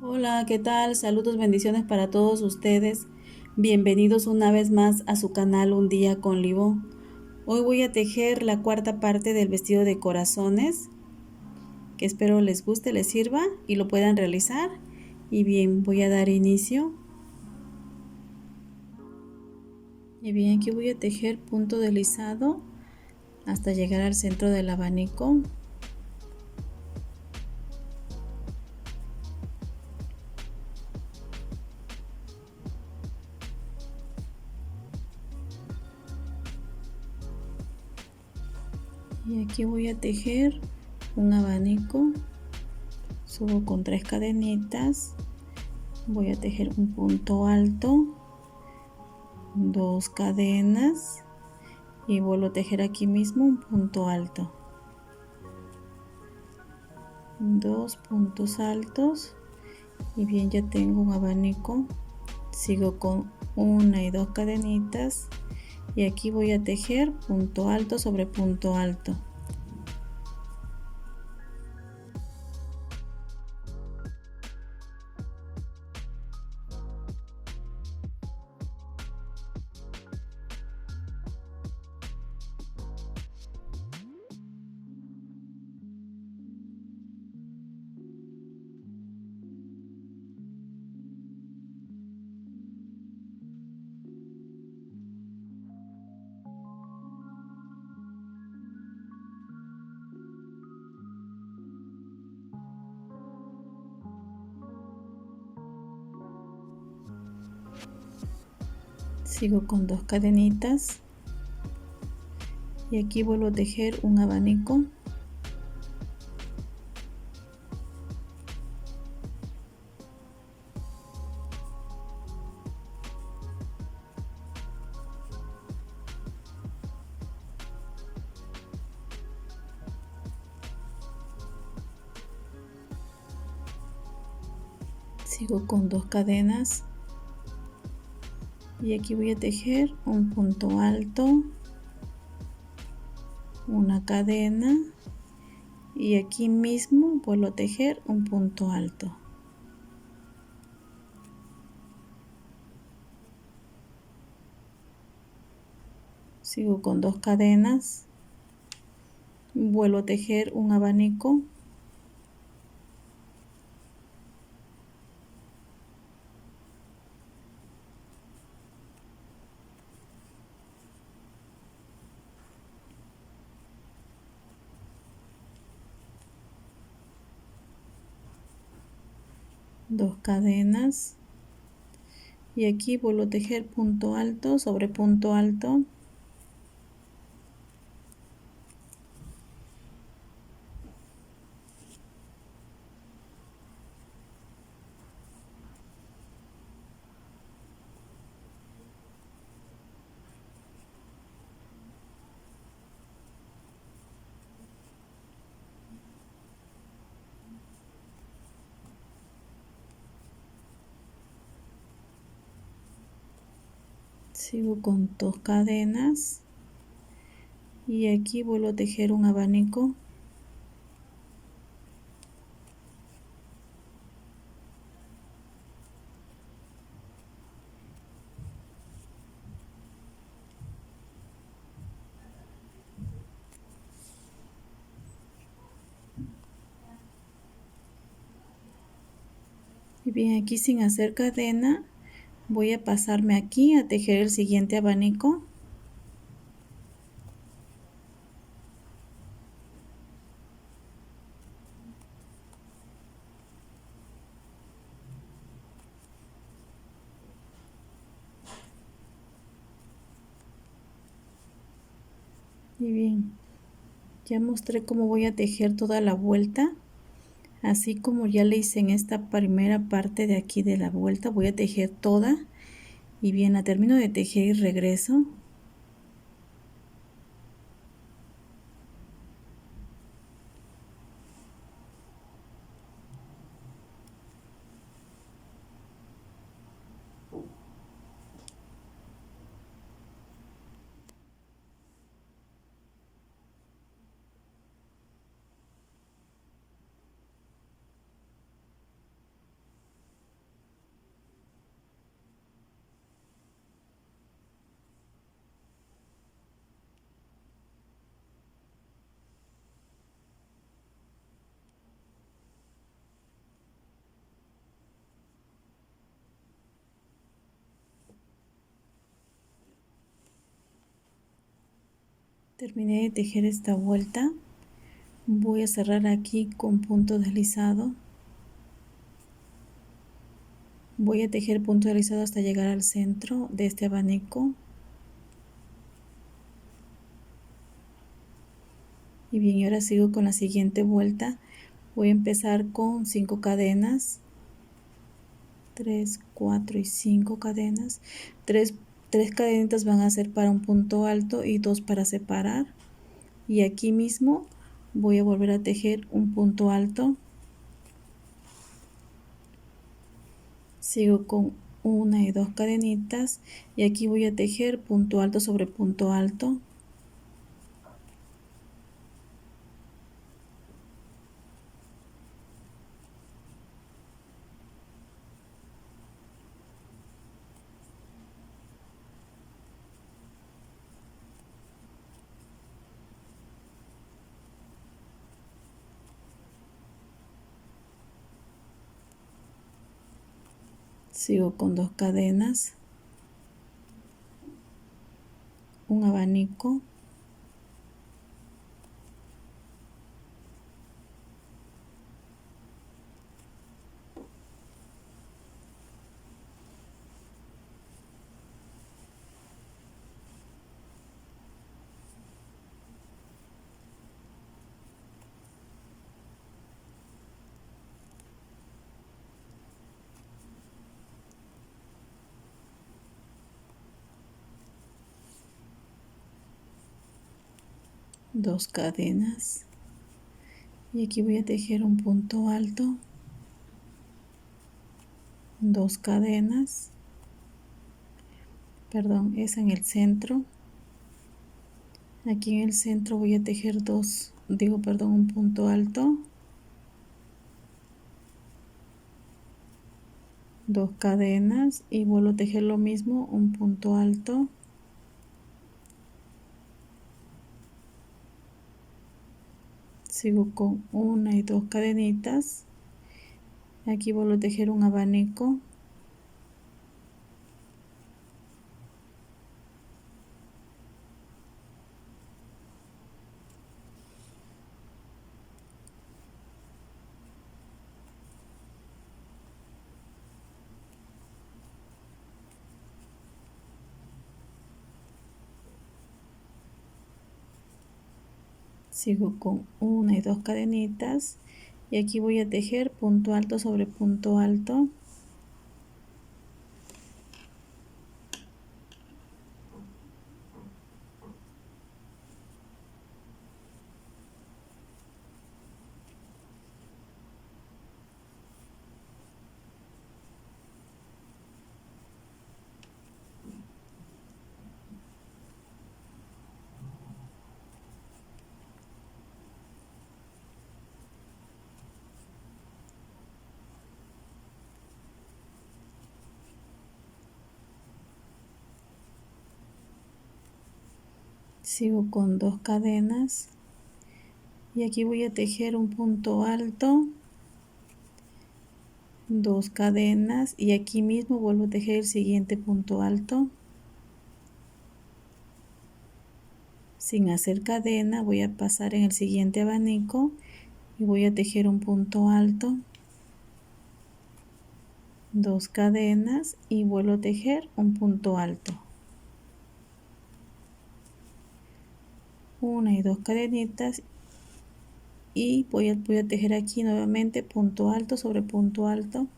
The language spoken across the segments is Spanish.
Hola, ¿qué tal? Saludos, bendiciones para todos ustedes. Bienvenidos una vez más a su canal Un Día con Libo. Hoy voy a tejer la cuarta parte del vestido de corazones, que espero les guste, les sirva y lo puedan realizar. Y bien, voy a dar inicio. Y bien, aquí voy a tejer punto deslizado hasta llegar al centro del abanico. Y aquí voy a tejer un abanico. Subo con 3 cadenitas. Voy a tejer un punto alto, 2 cadenas y vuelvo a tejer aquí mismo un punto alto, 2 puntos altos. Y bien, ya tengo un abanico. Sigo con una y 2 cadenitas y aquí voy a tejer punto alto sobre punto alto. Sigo con 2 cadenitas y aquí vuelvo a tejer un abanico. Sigo con 2 cadenas y aquí voy a tejer un punto alto, una cadena y aquí mismo vuelvo a tejer un punto alto. Sigo con 2 cadenas, vuelvo a tejer un abanico, dos cadenas y aquí vuelvo a tejer punto alto sobre punto alto. Sigo con 2 cadenas y aquí vuelvo a tejer un abanico. Y bien, aquí sin hacer cadena voy a pasarme aquí a tejer el siguiente abanico. Y bien, ya mostré cómo voy a tejer toda la vuelta. Así como ya le hice en esta primera parte de aquí de la vuelta, voy a tejer toda. Y bien, la termino de tejer y regreso. Terminé de tejer esta vuelta. Voy a cerrar aquí con punto deslizado. Voy a tejer punto deslizado hasta llegar al centro de este abanico. Y bien, ahora sigo con la siguiente vuelta. Voy a empezar con 5 cadenas. 3, 4 y 5 cadenas. 3 cadenitas van a ser para un punto alto y 2 para separar. Y aquí mismo voy a volver a tejer un punto alto. Sigo con 1 y 2 cadenitas y aquí voy a tejer punto alto sobre punto alto. Sigo con 2 cadenas, un abanico, dos cadenas y aquí voy a tejer un punto alto, 2 cadenas, perdón, es en el centro. Aquí en el centro voy a tejer un punto alto, 2 cadenas y vuelvo a tejer lo mismo, un punto alto, sigo con 1 y 2 cadenitas, aquí vuelvo a tejer un abanico, sigo con 1 y 2 cadenitas y aquí voy a tejer punto alto sobre punto alto, sigo con 2 cadenas y aquí voy a tejer un punto alto, 2 cadenas y aquí mismo vuelvo a tejer el siguiente punto alto. Sin hacer cadena voy a pasar en el siguiente abanico y voy a tejer un punto alto, 2 cadenas y vuelvo a tejer un punto alto, 1 y 2 cadenitas y voy a tejer aquí nuevamente punto alto sobre punto alto.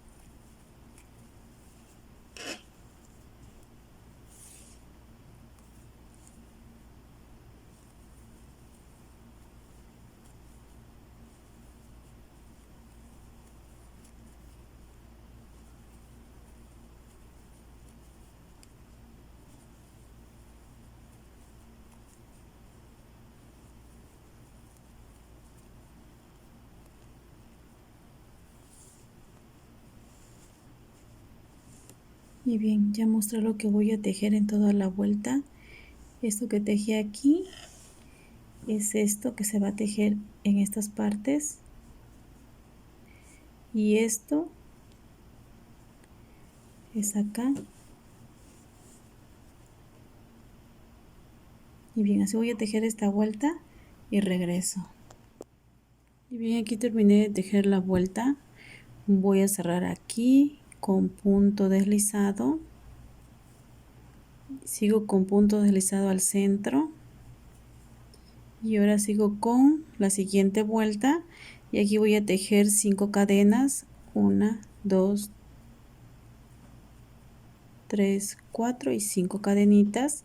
Y bien, ya mostré lo que voy a tejer en toda la vuelta. Esto que tejí aquí es esto que se va a tejer en estas partes y esto es acá Y bien, así voy a tejer esta vuelta y regreso. Y bien, aquí terminé de tejer la vuelta. Voy a cerrar aquí con punto deslizado. Sigo con punto deslizado al centro. Y ahora sigo con la siguiente vuelta. Y aquí voy a tejer 5 cadenas. 1, 2, 3, 4 y 5 cadenitas.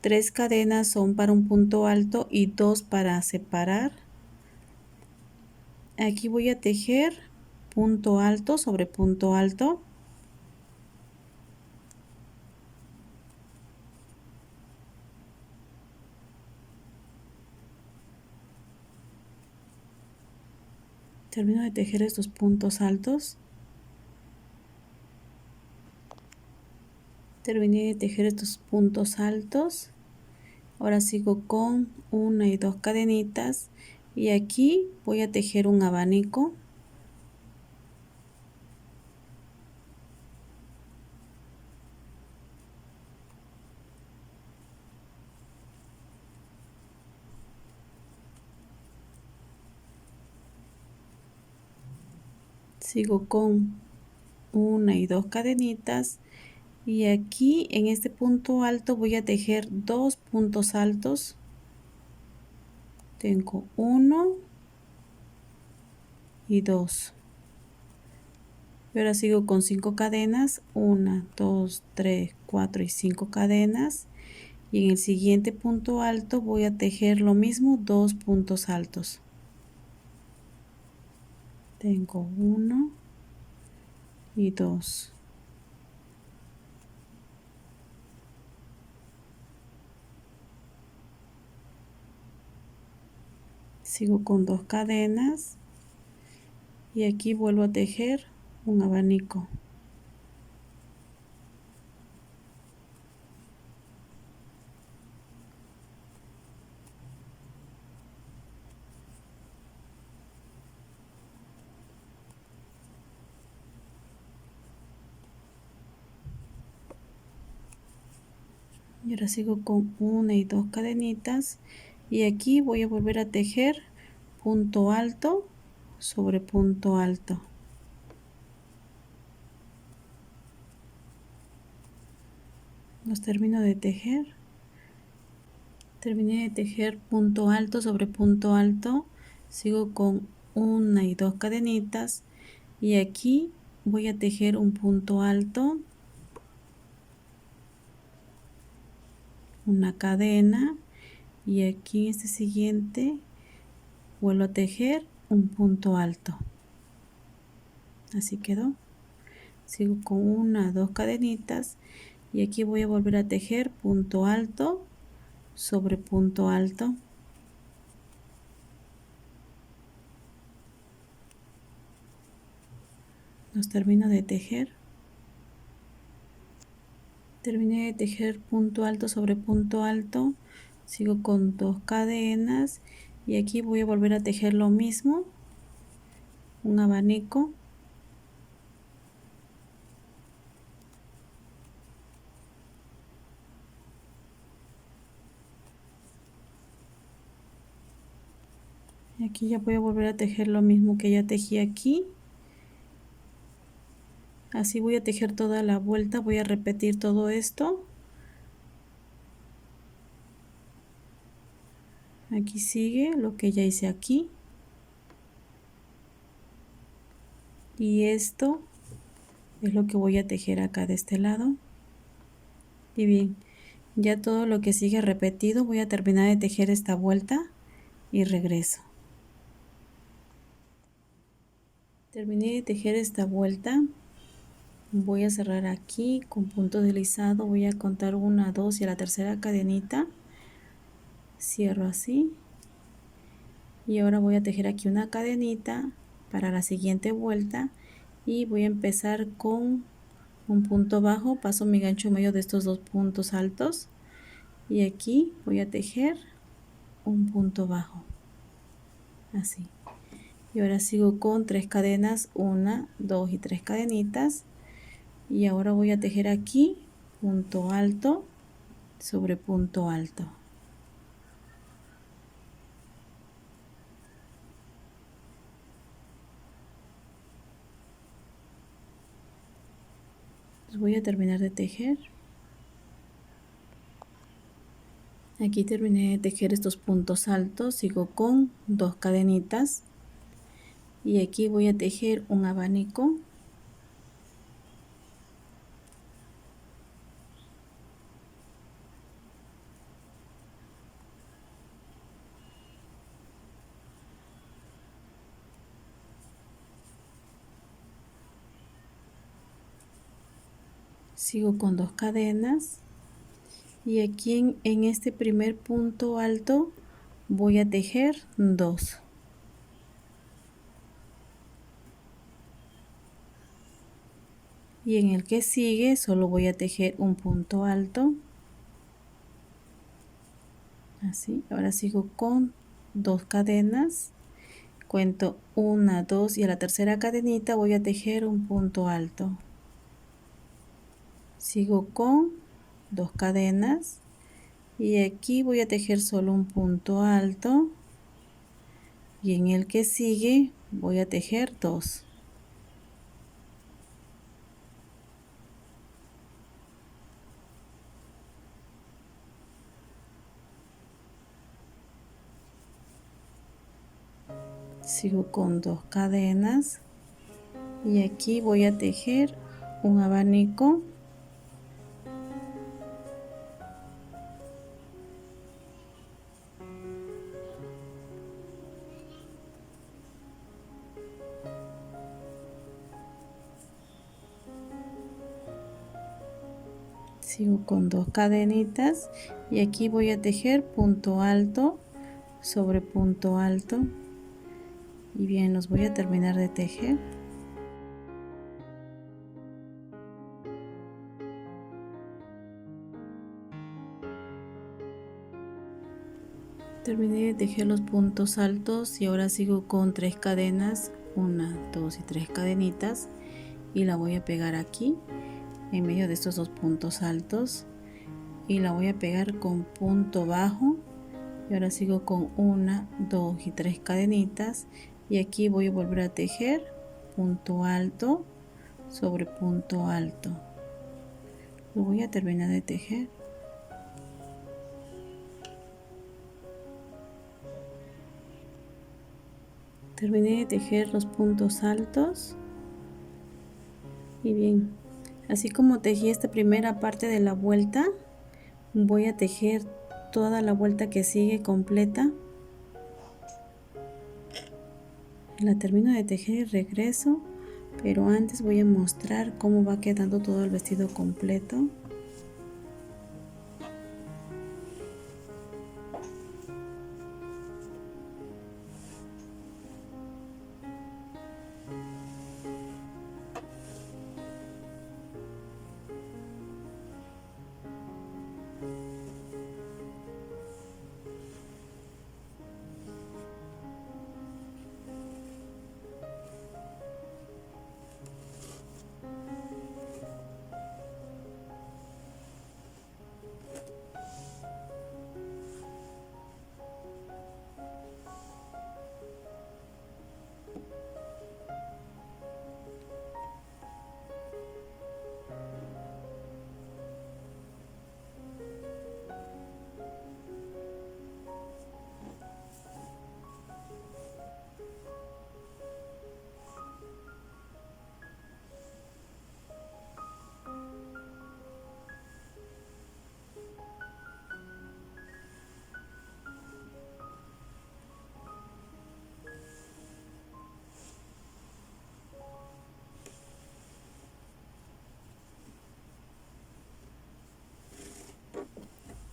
3 cadenas son para un punto alto y 2 para separar. Aquí voy a tejer punto alto sobre punto alto. Termino de tejer estos puntos altos. Terminé de tejer estos puntos altos. Ahora sigo con 1 y 2 cadenitas y aquí voy a tejer un abanico. Sigo con 1 y 2 cadenitas y aquí en este punto alto voy a tejer 2 puntos altos. Tengo 1 y 2. Y ahora sigo con 5 cadenas, 1, 2, 3, 4 y 5 cadenas. Y en el siguiente punto alto voy a tejer lo mismo, 2 puntos altos. Tengo 1 y 2. Sigo con 2 cadenas y aquí vuelvo a tejer un abanico. Y ahora sigo con 1 y 2 cadenitas y aquí voy a volver a tejer punto alto sobre punto alto. Los termino de tejer. Terminé de tejer punto alto sobre punto alto. Sigo con 1 y 2 cadenitas y aquí voy a tejer un punto alto, una cadena y aquí en este siguiente vuelvo a tejer un punto alto. Así quedó. Sigo con 1, 2 cadenitas y aquí voy a volver a tejer punto alto sobre punto alto. Los termino de tejer. Terminé de tejer punto alto sobre punto alto. Sigo con 2 cadenas y aquí voy a volver a tejer lo mismo, un abanico. Y aquí ya voy a volver a tejer lo mismo que ya tejí aquí. Así voy a tejer toda la vuelta, voy a repetir todo esto. Aquí sigue lo que ya hice aquí. Y esto es lo que voy a tejer acá de este lado. Y bien, ya todo lo que sigue repetido, voy a terminar de tejer esta vuelta y regreso. Terminé de tejer esta vuelta. Voy a cerrar aquí con punto deslizado, voy a contar 1, 2 y a la tercera cadenita cierro así y ahora voy a tejer aquí una cadenita para la siguiente vuelta y voy a empezar con un punto bajo, paso mi gancho medio de estos 2 puntos altos y aquí voy a tejer un punto bajo así y ahora sigo con 3 cadenas, 1, 2 y 3 cadenitas y ahora voy a tejer aquí punto alto sobre punto alto. Pues voy a terminar de tejer. Aquí terminé de tejer estos puntos altos, sigo con 2 cadenitas y aquí voy a tejer un abanico. Sigo con 2 cadenas y aquí en este primer punto alto voy a tejer 2. Y en el que sigue solo voy a tejer un punto alto. Así, ahora sigo con 2 cadenas. Cuento 1, 2 y a la tercera cadenita voy a tejer un punto alto. Sigo con 2 cadenas y aquí voy a tejer solo un punto alto y en el que sigue voy a tejer 2. Sigo con 2 cadenas y aquí voy a tejer un abanico. Sigo con 2 cadenitas y aquí voy a tejer punto alto sobre punto alto. Y bien, los voy a terminar de tejer. Terminé de tejer los puntos altos y ahora sigo con 3 cadenas, 1, 2 y 3 cadenitas y la voy a pegar aquí en medio de estos 2 puntos altos y la voy a pegar con punto bajo y ahora sigo con 1, 2 y 3 cadenitas y aquí voy a volver a tejer punto alto sobre punto alto. Lo voy a terminar de tejer. Terminé de tejer los puntos altos y bien, así como tejí esta primera parte de la vuelta, voy a tejer toda la vuelta que sigue completa. La termino de tejer y regreso, pero antes voy a mostrar cómo va quedando todo el vestido completo.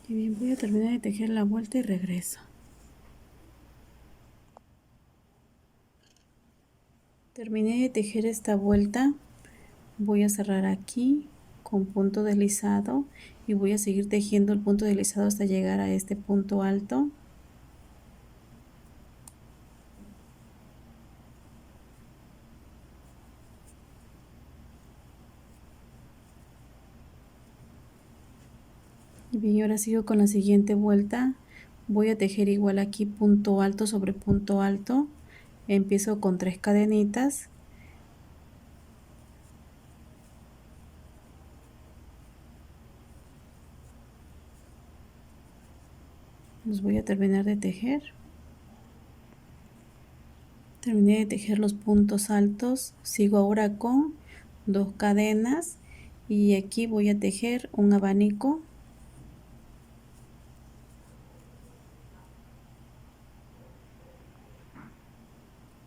Y bien, voy a terminar de tejer la vuelta y regreso. Terminé de tejer esta vuelta, voy a cerrar aquí con punto deslizado y voy a seguir tejiendo el punto deslizado hasta llegar a este punto alto. Y bien, ahora sigo con la siguiente vuelta. Voy a tejer igual aquí punto alto sobre punto alto. Empiezo con 3 cadenitas los voy a terminar de tejer. Terminé de tejer los puntos altos, sigo ahora con 2 cadenas y aquí voy a tejer un abanico.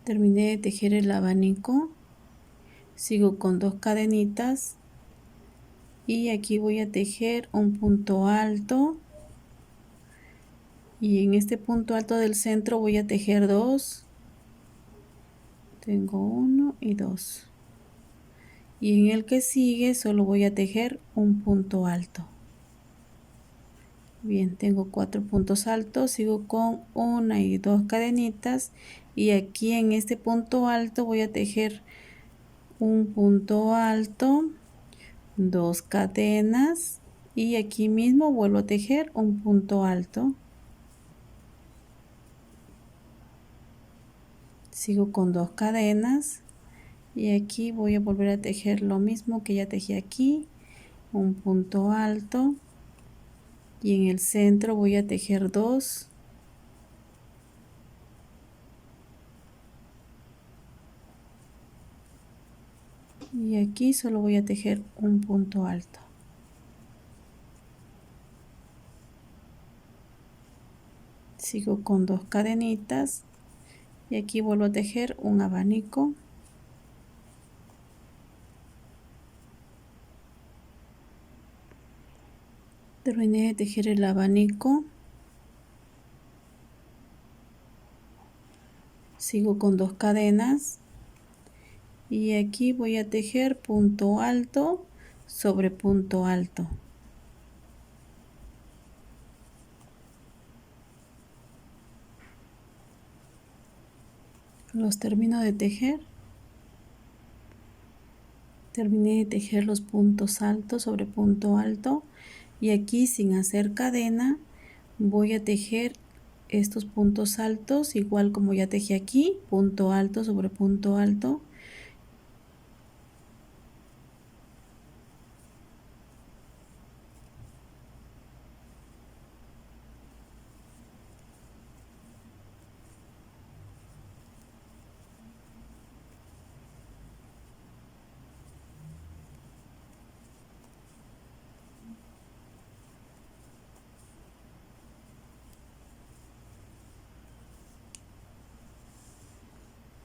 Terminé de tejer el abanico, sigo con 2 cadenitas y aquí voy a tejer un punto alto y en este punto alto del centro voy a tejer 2. Tengo 1 y 2 y en el que sigue solo voy a tejer un punto alto. Bien, tengo 4 puntos altos, sigo con 1 y 2 cadenitas y aquí en este punto alto voy a tejer un punto alto, 2 cadenas y aquí mismo vuelvo a tejer un punto alto. Sigo con 2 cadenas y aquí voy a volver a tejer lo mismo que ya tejí aquí, un punto alto y en el centro voy a tejer 2. Y aquí solo voy a tejer un punto alto. Sigo con 2 cadenitas y aquí vuelvo a tejer un abanico. Terminé de tejer el abanico. Sigo con 2 cadenas y aquí voy a tejer punto alto sobre punto alto. Los termino de tejer. Terminé de tejer los puntos altos sobre punto alto y aquí sin hacer cadena voy a tejer estos puntos altos igual como ya tejí aquí, punto alto sobre punto alto.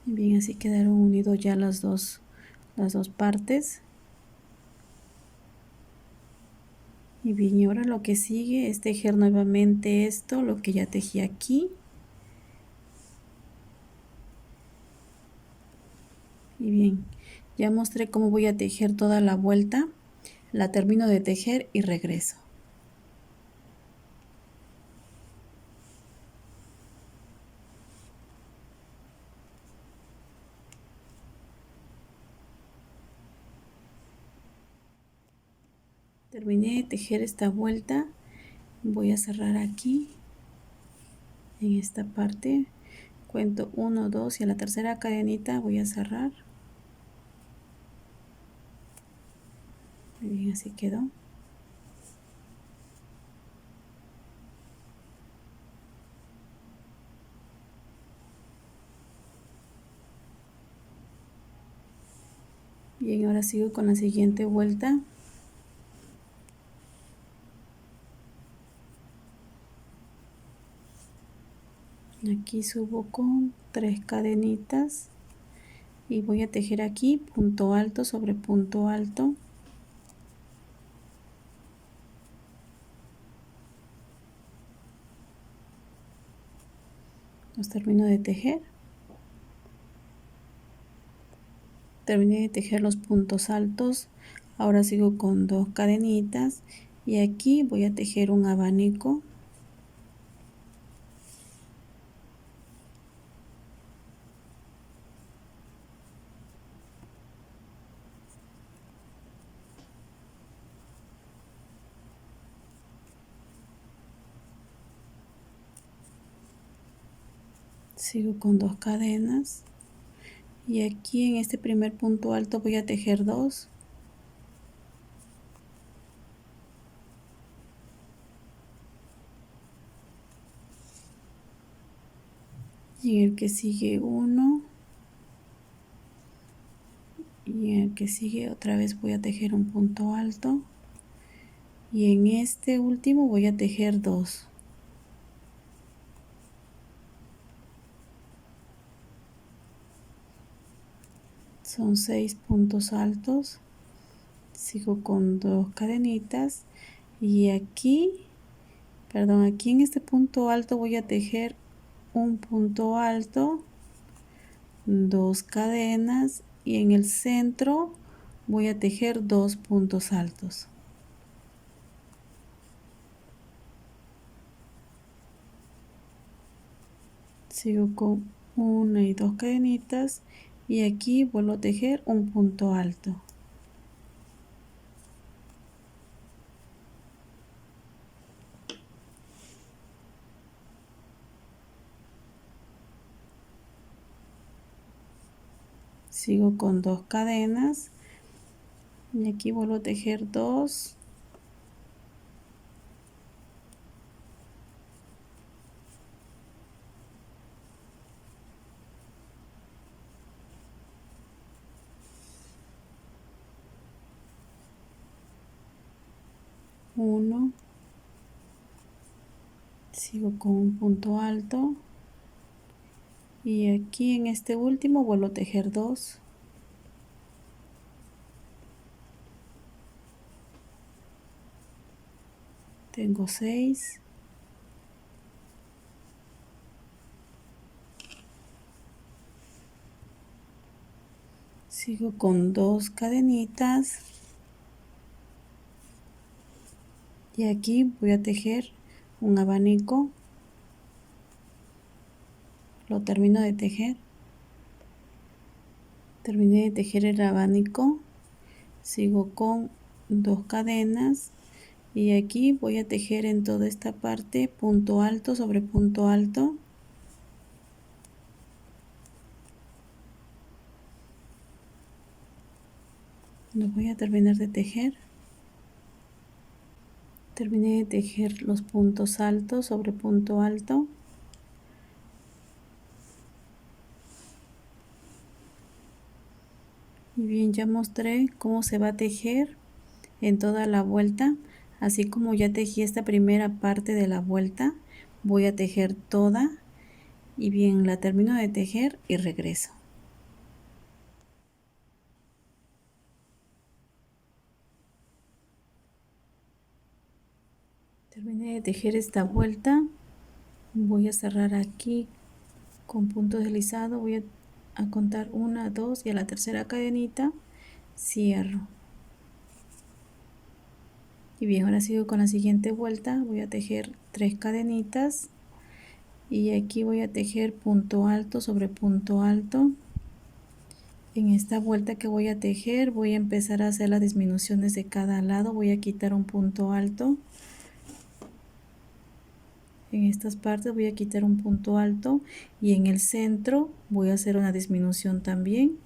Bien, así quedaron unidos ya las dos partes. Y bien, y ahora lo que sigue es tejer nuevamente esto, lo que ya tejí aquí. Y bien, ya mostré cómo voy a tejer toda la vuelta. La termino de tejer y regreso. Terminé de tejer esta vuelta. Voy a cerrar aquí, en esta parte. Cuento 1, 2 y a la tercera cadenita voy a cerrar. Muy bien, así quedó. Bien, ahora sigo con la siguiente vuelta. Aquí subo con 3 cadenitas y voy a tejer aquí punto alto sobre punto alto. Los termino de tejer. Terminé de tejer los puntos altos. Ahora sigo con 2 cadenitas y aquí voy a tejer un abanico. Sigo con 2 cadenas y aquí en este primer punto alto voy a tejer 2. y en el que sigue uno, y en el que sigue otra vez voy a tejer un punto alto, y en este último voy a tejer 2. Son 6 puntos altos. Sigo con 2 cadenitas y aquí en este punto alto voy a tejer un punto alto, 2 cadenas, y en el centro voy a tejer 2 puntos altos. Sigo con 1 y 2 cadenitas y aquí vuelvo a tejer un punto alto. Sigo con 2 cadenas y aquí vuelvo a tejer 2, uno, sigo con un punto alto y aquí en este último vuelvo a tejer 2, tengo 6, sigo con 2 cadenitas y aquí voy a tejer un abanico, lo termino de tejer, terminé de tejer el abanico, sigo con 2 cadenas y aquí voy a tejer en toda esta parte punto alto sobre punto alto. Lo voy a terminar de tejer. Terminé de tejer los puntos altos sobre punto alto. Y bien, ya mostré cómo se va a tejer en toda la vuelta. Así como ya tejí esta primera parte de la vuelta, voy a tejer toda. Y bien, la termino de tejer y regreso. Terminé de tejer esta vuelta. Voy a cerrar aquí con punto deslizado. Voy a contar 1, 2 y a la tercera cadenita cierro. Y bien, ahora sigo con la siguiente vuelta. Voy a tejer 3 cadenitas y aquí voy a tejer punto alto sobre punto alto. En esta vuelta que voy a tejer voy a empezar a hacer las disminuciones de cada lado. Voy a quitar un punto alto. En estas partes voy a quitar un punto alto y en el centro voy a hacer una disminución también.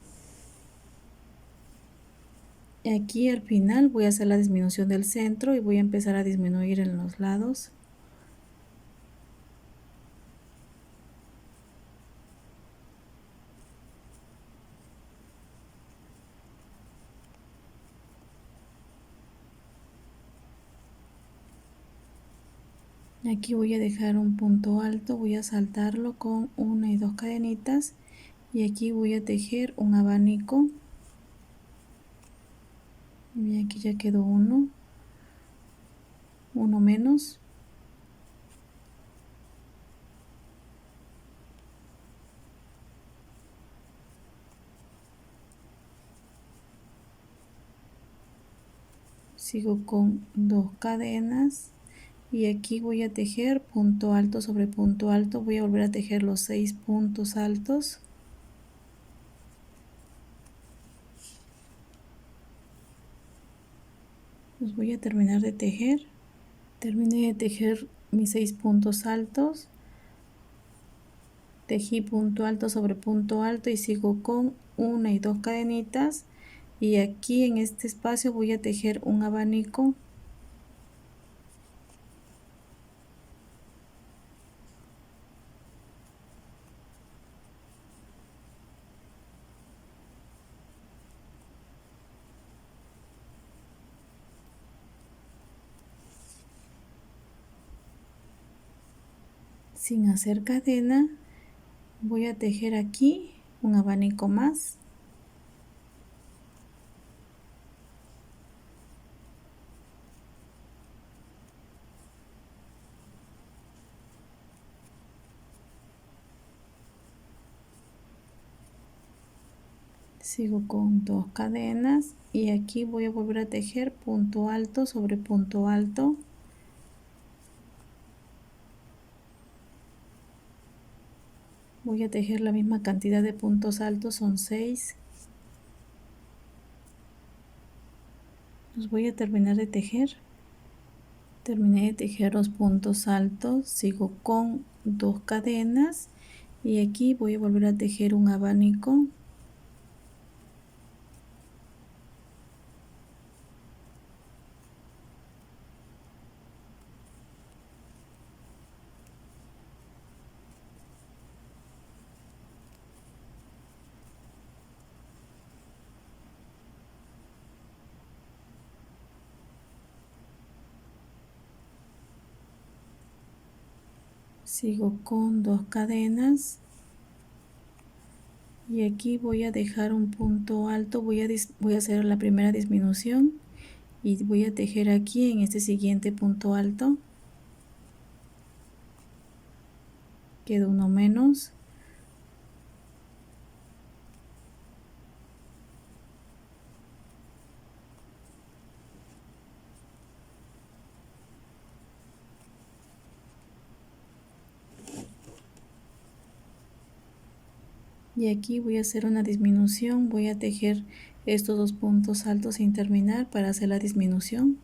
Y aquí al final voy a hacer la disminución del centro y voy a empezar a disminuir en los lados. Aquí voy a dejar un punto alto, voy a saltarlo con 1 y 2 cadenitas y aquí voy a tejer un abanico. Y aquí ya quedó uno menos. Sigo con 2 cadenas y aquí voy a tejer punto alto sobre punto alto. Voy a volver a tejer los 6 puntos altos. Los voy a terminar de tejer. Terminé de tejer mis 6 puntos altos. Tejí punto alto sobre punto alto y sigo con 1 y 2 cadenitas y aquí en este espacio voy a tejer un abanico. sin hacer cadena, voy a tejer aquí un abanico más. Sigo con 2 cadenas y aquí voy a volver a tejer punto alto sobre punto alto. Voy a tejer la misma cantidad de puntos altos, son 6. Los voy a terminar de tejer. Terminé de tejer los puntos altos, sigo con 2 cadenas y aquí voy a volver a tejer un abanico. Sigo con 2 cadenas y aquí voy a dejar un punto alto, voy a hacer la primera disminución y voy a tejer aquí en este siguiente punto alto. Queda uno menos. Y aquí voy a hacer una disminución, voy a tejer estos 2 puntos altos sin terminar para hacer la disminución.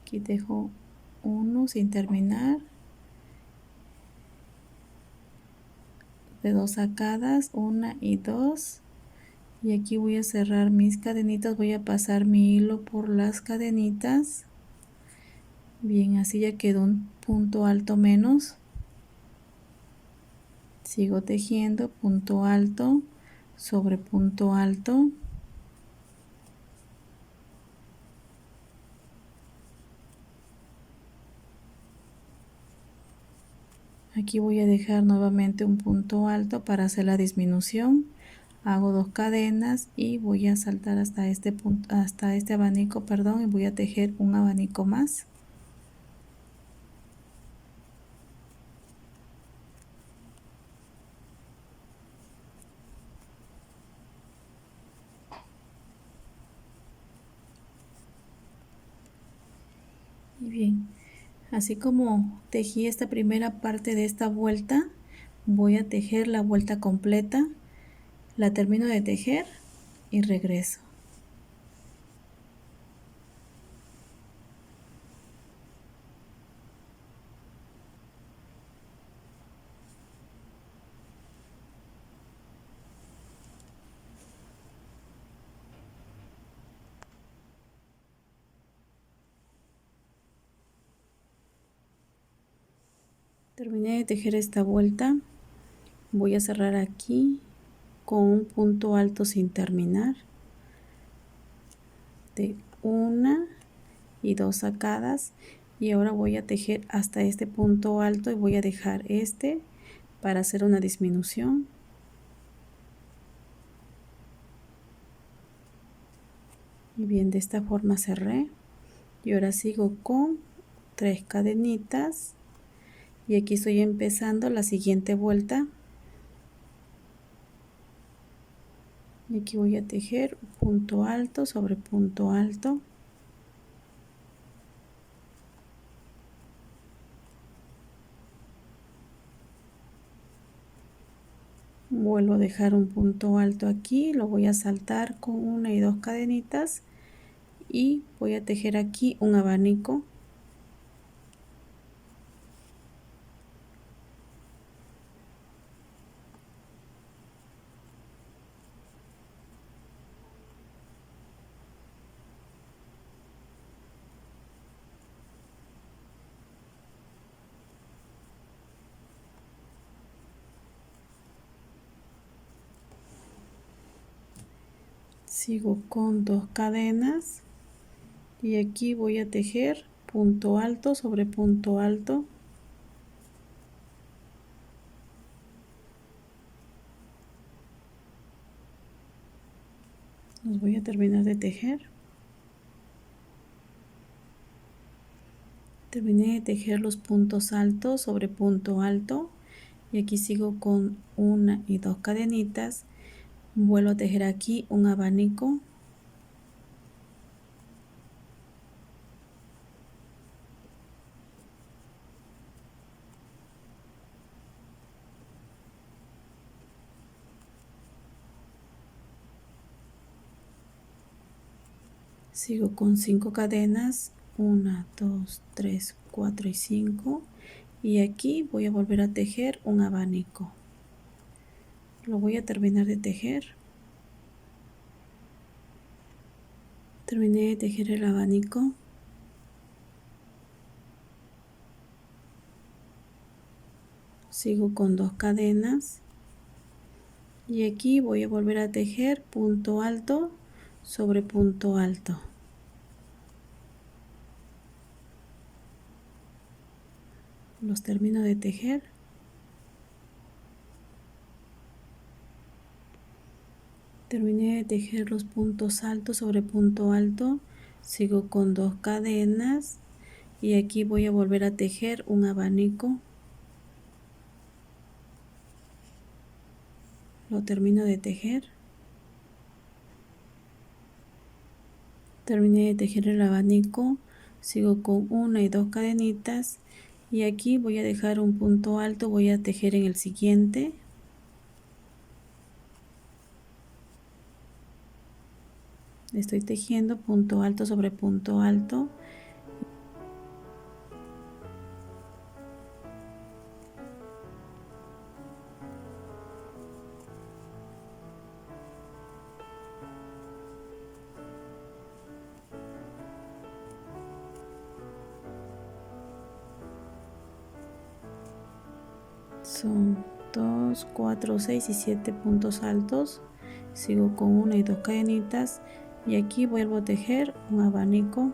Aquí tejo uno sin terminar, de 2 sacadas, 1 y 2, y aquí voy a cerrar mis cadenitas, voy a pasar mi hilo por las cadenitas. Bien, así ya quedó un punto alto menos. Sigo tejiendo punto alto sobre punto alto. Aquí voy a dejar nuevamente un punto alto para hacer la disminución. Hago 2 cadenas y voy a saltar hasta este punto, hasta este abanico, perdón, y voy a tejer un abanico más. Y bien, así como tejí esta primera parte de esta vuelta, voy a tejer la vuelta completa. La termino de tejer y regreso. Terminé de tejer esta vuelta. Voy a cerrar aquí con un punto alto sin terminar de 1 y 2 sacadas, y ahora voy a tejer hasta este punto alto y voy a dejar este para hacer una disminución. Y bien, de esta forma cerré y ahora sigo con 3 cadenitas y aquí estoy empezando la siguiente vuelta. Y aquí voy a tejer punto alto sobre punto alto. Vuelvo a dejar un punto alto aquí, lo voy a saltar con 1 y 2 cadenitas y voy a tejer aquí un abanico. Sigo con 2 cadenas y aquí voy a tejer punto alto sobre punto alto. Los voy a terminar de tejer. Terminé de tejer los puntos altos sobre punto alto y aquí sigo con una y dos cadenitas. Vuelvo a tejer aquí un abanico. Sigo con 5 cadenas, 1, 2, 3, 4 y 5, y aquí voy a volver a tejer un abanico. Lo voy a terminar de tejer. Terminé de tejer el abanico. Sigo con 2 cadenas y aquí voy a volver a tejer punto alto sobre punto alto. Los termino de tejer. Terminé de tejer los puntos altos sobre punto alto. Sigo con 2 cadenas y aquí voy a volver a tejer un abanico. Lo termino de tejer. Terminé de tejer el abanico. Sigo con 1 y 2 cadenitas y aquí voy a dejar un punto alto. Voy a tejer en el siguiente. Estoy tejiendo punto alto sobre punto alto. Son 2, 4, 6 y 7 puntos altos. Sigo con 1 y 2 cadenitas y aquí vuelvo a tejer un abanico.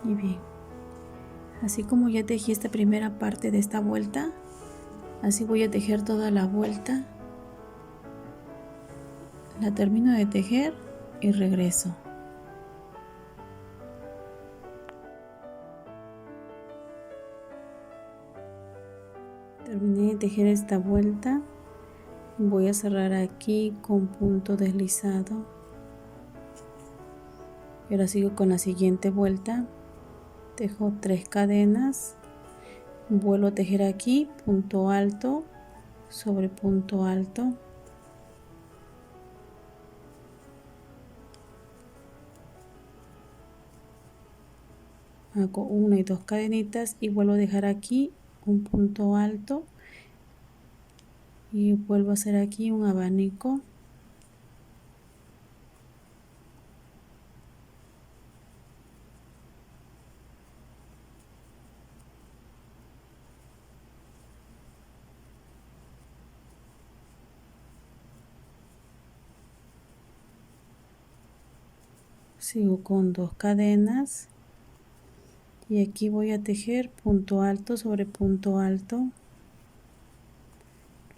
Y bien, así como ya tejí esta primera parte de esta vuelta, así voy a tejer toda la vuelta. La termino de tejer y regreso. Terminé de tejer esta vuelta. Voy a cerrar aquí con punto deslizado. Y ahora sigo con la siguiente vuelta. Tejo 3 cadenas. Vuelvo a tejer aquí punto alto sobre punto alto. Hago 1 y 2 cadenitas y vuelvo a dejar aquí un punto alto y vuelvo a hacer aquí un abanico. Sigo con 2 cadenas y aquí voy a tejer punto alto sobre punto alto.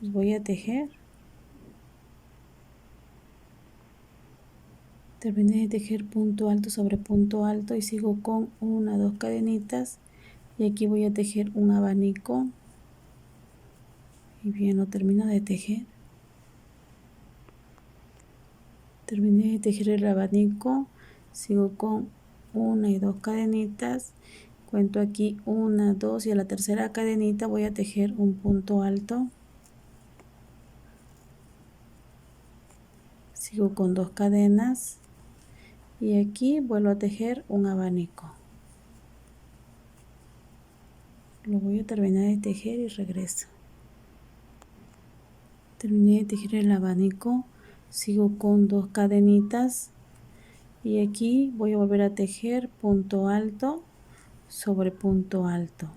Los voy a tejer. Terminé de tejer punto alto sobre punto alto y sigo con 1, 2 cadenitas y aquí voy a tejer un abanico. Y bien, lo termino de tejer. Terminé de tejer el abanico. Sigo con 1 y 2 cadenitas. Cuento aquí 1, 2 y a la tercera cadenita voy a tejer un punto alto. Sigo con 2 cadenas y aquí vuelvo a tejer un abanico. Lo voy a terminar de tejer y regreso. Terminé de tejer el abanico. Sigo con 2 cadenitas y aquí voy a volver a tejer punto alto sobre punto alto.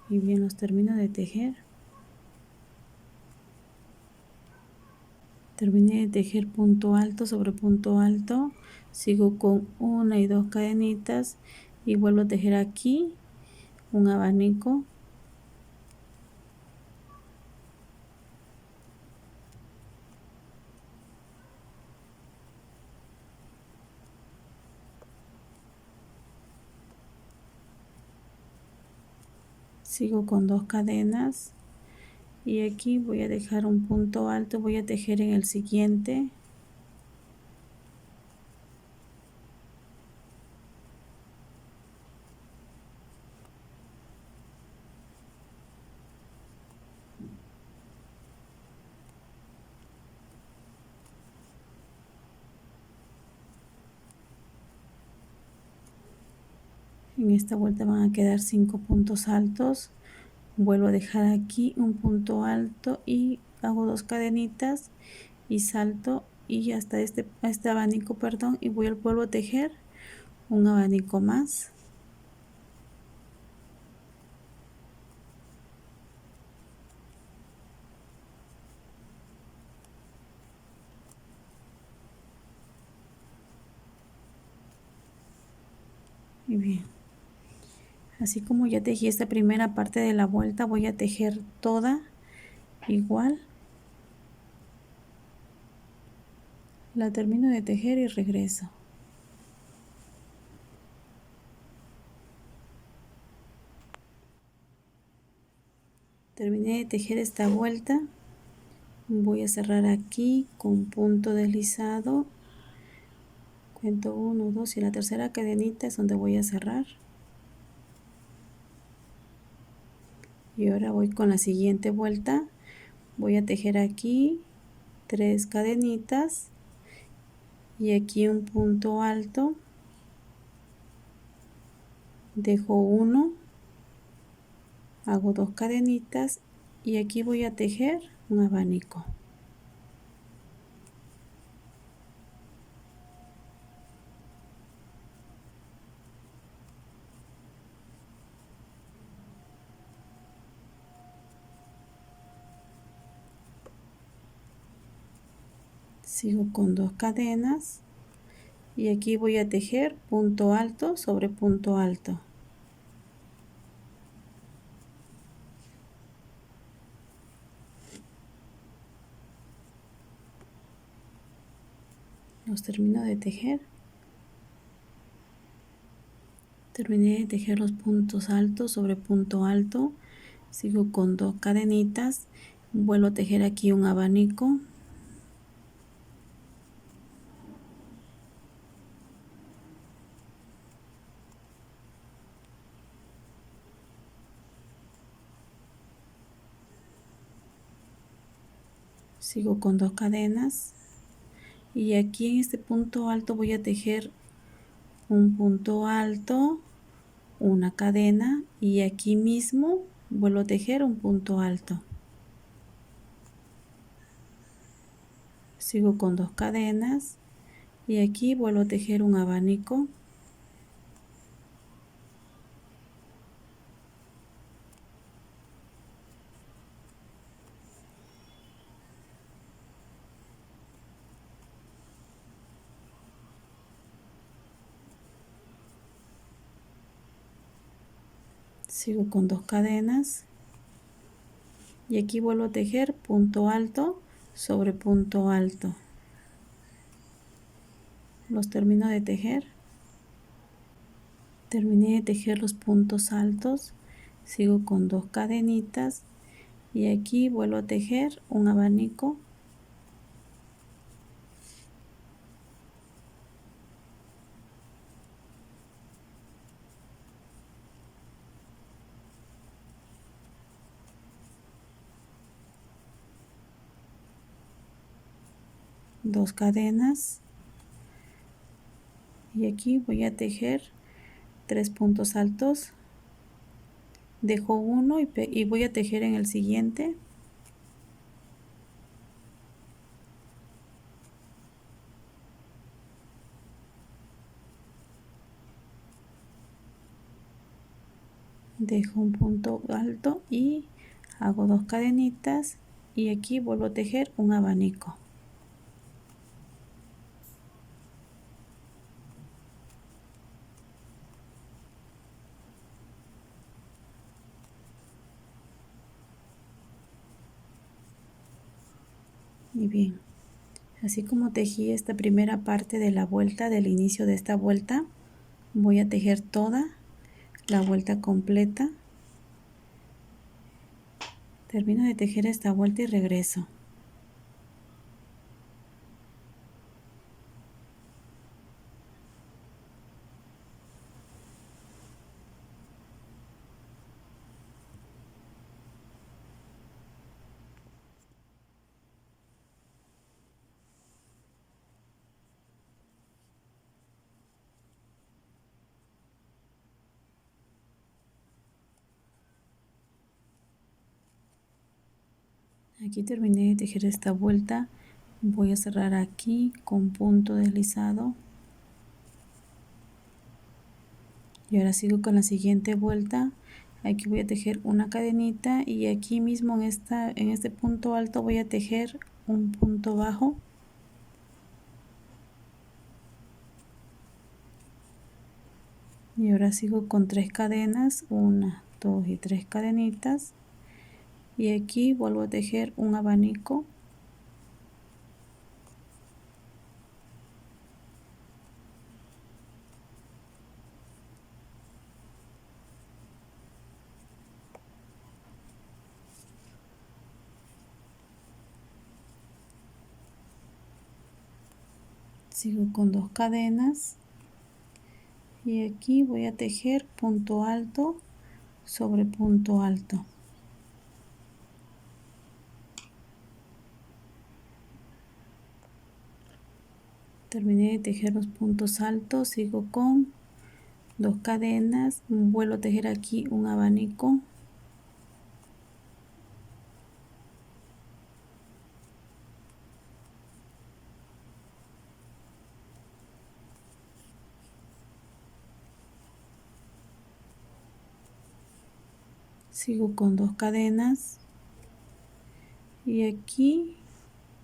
Y bien, los termino de tejer. Terminé de tejer punto alto sobre punto alto, sigo con una y dos cadenitas y vuelvo a tejer aquí un abanico. Sigo con dos cadenas y aquí voy a dejar un punto alto, voy a tejer en el siguiente. En esta vuelta van a quedar 5 puntos altos. Vuelvo a dejar aquí un punto alto y hago dos cadenitas y salto y hasta este abanico, perdón, y vuelvo a tejer un abanico más. Y bien, así como ya tejí esta primera parte de la vuelta, voy a tejer toda igual. La termino de tejer y regreso. Terminé de tejer esta vuelta. Voy a cerrar aquí con punto deslizado. Cuento 1, 2 y la tercera cadenita es donde voy a cerrar. Y ahora voy con la siguiente vuelta. Voy a tejer aquí 3 cadenitas y aquí un punto alto. Dejo 1, hago 2 cadenitas y aquí voy a tejer un abanico. Sigo con 2 cadenas y aquí voy a tejer punto alto sobre punto alto. Los termino de tejer. Terminé de tejer los puntos altos sobre punto alto. Sigo con 2 cadenitas. Vuelvo a tejer aquí un abanico. Sigo con 2 cadenas y aquí en este punto alto voy a tejer un punto alto, una cadena y aquí mismo vuelvo a tejer un punto alto. Sigo con 2 cadenas y aquí vuelvo a tejer un abanico. Sigo con 2 cadenas y aquí vuelvo a tejer punto alto sobre punto alto. Los termino de tejer. Terminé de tejer los puntos altos. Sigo con 2 cadenitas y aquí vuelvo a tejer un abanico. Dos cadenas y aquí voy a tejer 3 puntos altos. Dejo uno y voy a tejer en el siguiente. Dejo un punto alto y hago 2 cadenitas y aquí vuelvo a tejer un abanico. Y bien, así como tejí esta primera parte de la vuelta, del inicio de esta vuelta, voy a tejer toda la vuelta completa. Termino de tejer esta vuelta y regreso. Aquí terminé de tejer esta vuelta. Voy a cerrar aquí con punto deslizado. Y ahora sigo con la siguiente vuelta. Aquí voy a tejer una cadenita y aquí mismo en este punto alto voy a tejer un punto bajo. Y ahora sigo con 3 cadenas, 1, 2 y 3 cadenitas. Y aquí vuelvo a tejer un abanico. Sigo con 2 cadenas. Y aquí voy a tejer punto alto sobre punto alto. Terminé de tejer los puntos altos, sigo con 2 cadenas, vuelvo a tejer aquí un abanico. Sigo con 2 cadenas y aquí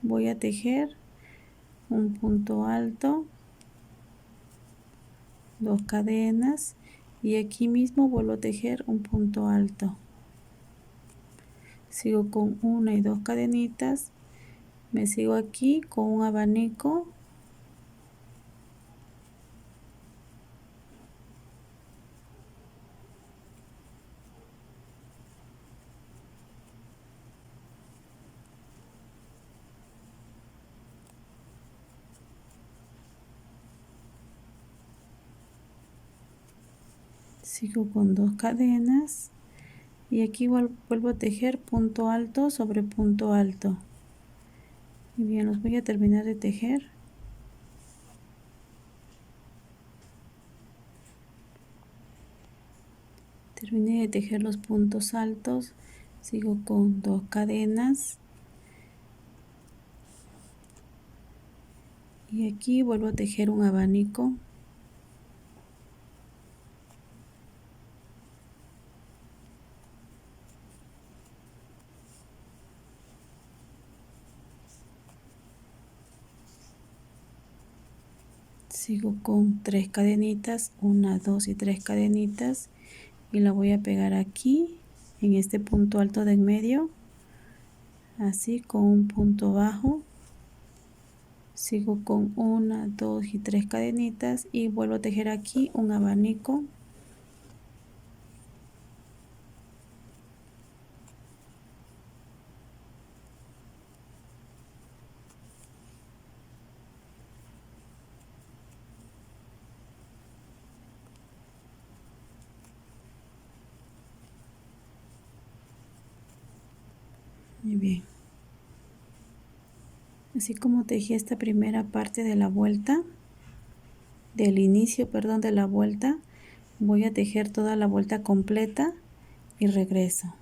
voy a tejer un punto alto, 2 cadenas y aquí mismo vuelvo a tejer un punto alto. Sigo con 1 y 2 cadenitas, me sigo aquí con un abanico. Sigo con 2 cadenas y aquí vuelvo a tejer punto alto sobre punto alto. Y bien, los voy a terminar de tejer. Terminé de tejer los puntos altos, sigo con 2 cadenas y aquí vuelvo a tejer un abanico. Sigo con 3 cadenitas, 1, 2 y 3 cadenitas y la voy a pegar aquí en este punto alto de en medio, así con un punto bajo. Sigo con 1, 2 y 3 cadenitas y vuelvo a tejer aquí un abanico. Muy bien. Así como tejí esta primera parte de la vuelta, del inicio, perdón, de la vuelta, voy a tejer toda la vuelta completa y regreso.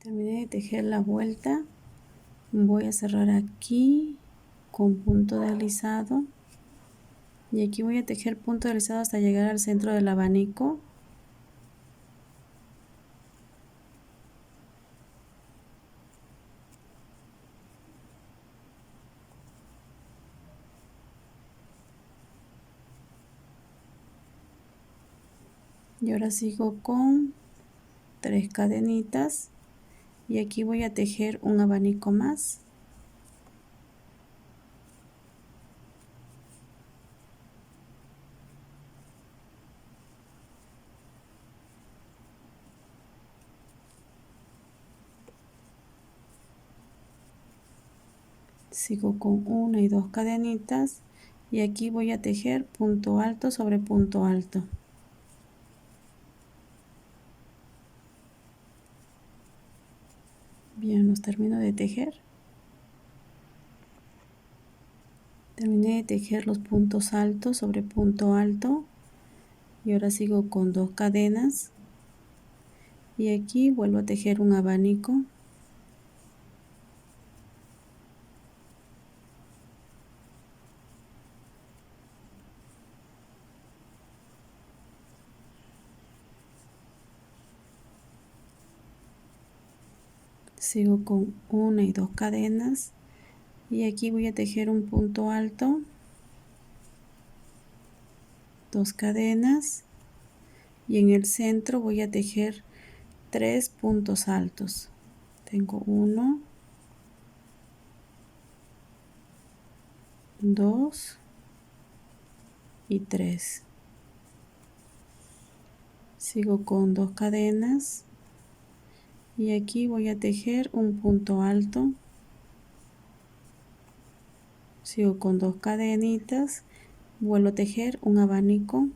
Terminé de tejer la vuelta, voy a cerrar aquí con punto deslizado y aquí voy a tejer punto deslizado hasta llegar al centro del abanico. Y ahora sigo con 3 cadenitas y aquí voy a tejer un abanico más. Sigo con 1 y 2 cadenitas y aquí voy a tejer punto alto sobre punto alto. Bien, los termino de tejer. Terminé de tejer los puntos altos sobre punto alto y ahora sigo con 2 cadenas y aquí vuelvo a tejer un abanico. Sigo con 1 y 2 cadenas y aquí voy a tejer un punto alto, 2 cadenas y en el centro voy a tejer 3 puntos altos. Tengo 1, 2 y 3. Sigo con 2 cadenas y aquí voy a tejer un punto alto. Sigo con 2 cadenitas, vuelvo a tejer un abanico.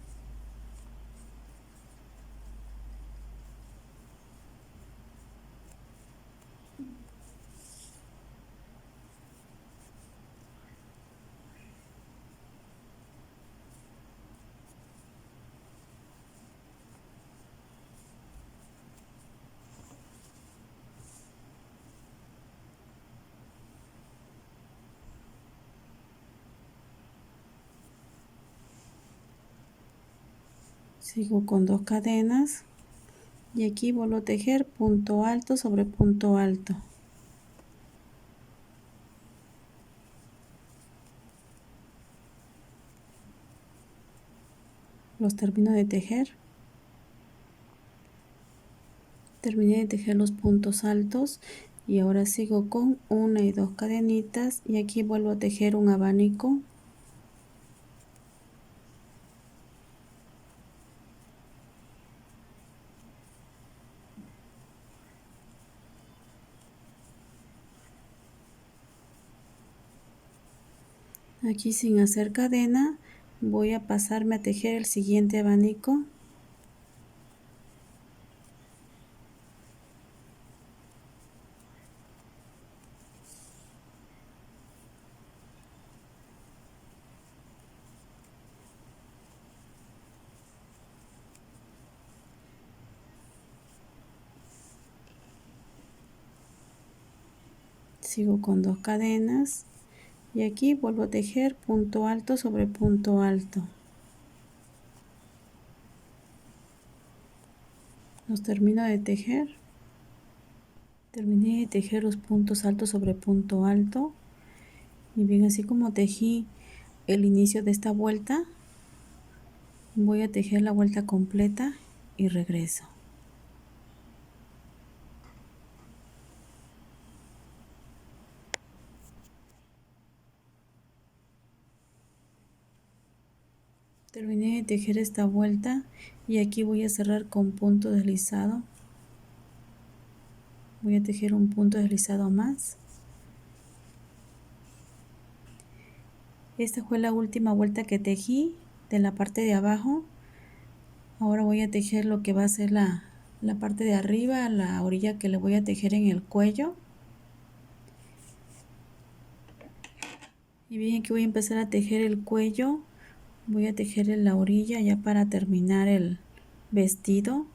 Sigo con 2 cadenas y aquí vuelvo a tejer punto alto sobre punto alto. Los termino de tejer. Terminé de tejer los puntos altos y ahora sigo con 1 y 2 cadenitas y aquí vuelvo a tejer un abanico. Aquí sin hacer cadena voy a pasarme a tejer el siguiente abanico. Sigo con 2 cadenas y aquí vuelvo a tejer punto alto sobre punto alto. Los termino de tejer. Terminé de tejer los puntos altos sobre punto alto y bien, así como tejí el inicio de esta vuelta, voy a tejer la vuelta completa y regreso. Terminé de tejer esta vuelta y aquí voy a cerrar con punto deslizado. Voy a tejer un punto deslizado más. Esta fue la última vuelta que tejí de la parte de abajo. Ahora voy a tejer lo que va a ser la parte de arriba, la orilla que le voy a tejer en el cuello. Y bien, aquí voy a empezar a tejer el cuello. Voy a tejer en la orilla ya para terminar el vestido.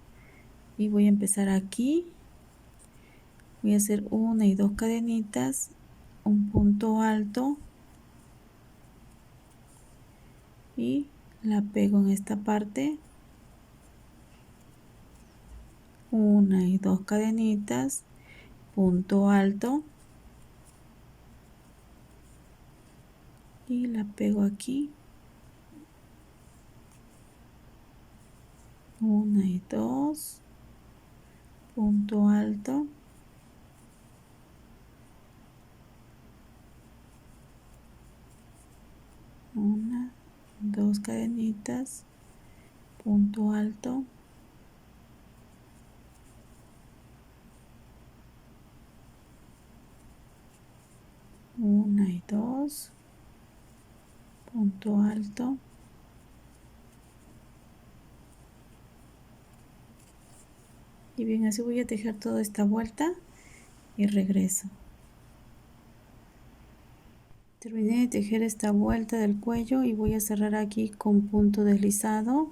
Y voy a empezar aquí. Voy a hacer 1 y 2 cadenitas, un punto alto y la pego en esta parte. 1 y 2 cadenitas, punto alto y la pego aquí. 1 y 2 punto alto, una, dos cadenitas, punto alto, una y dos, punto alto, y bien, así voy a tejer toda esta vuelta y regreso. Terminé de tejer esta vuelta del cuello y voy a cerrar aquí con punto deslizado.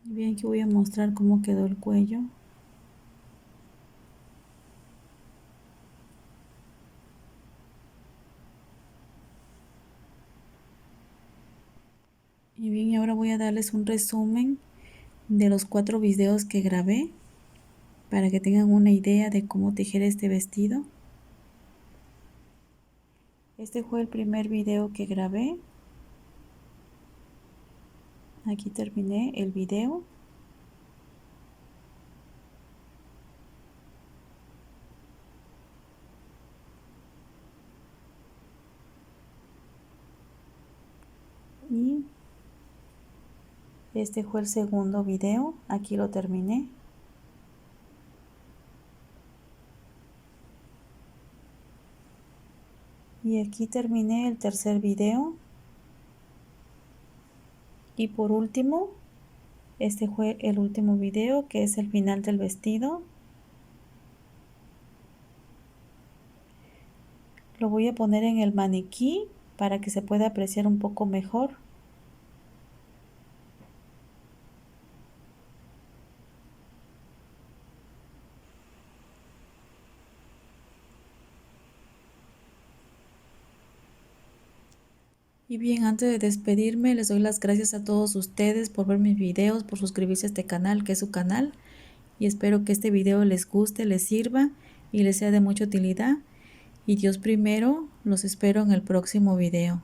Y bien, aquí voy a mostrar cómo quedó el cuello. Y bien, y ahora voy a darles un resumen de los 4 videos que grabé para que tengan una idea de cómo tejer este vestido. Este fue el primer video que grabé. Aquí terminé el video. Y este fue el segundo video. Aquí lo terminé. Y aquí terminé el tercer video. Y por último, este fue el último video, que es el final del vestido. Lo voy a poner en el maniquí para que se pueda apreciar un poco mejor. Y bien, antes de despedirme, les doy las gracias a todos ustedes por ver mis videos, por suscribirse a este canal, que es su canal. Y espero que este video les guste, les sirva y les sea de mucha utilidad. Y Dios primero, los espero en el próximo video.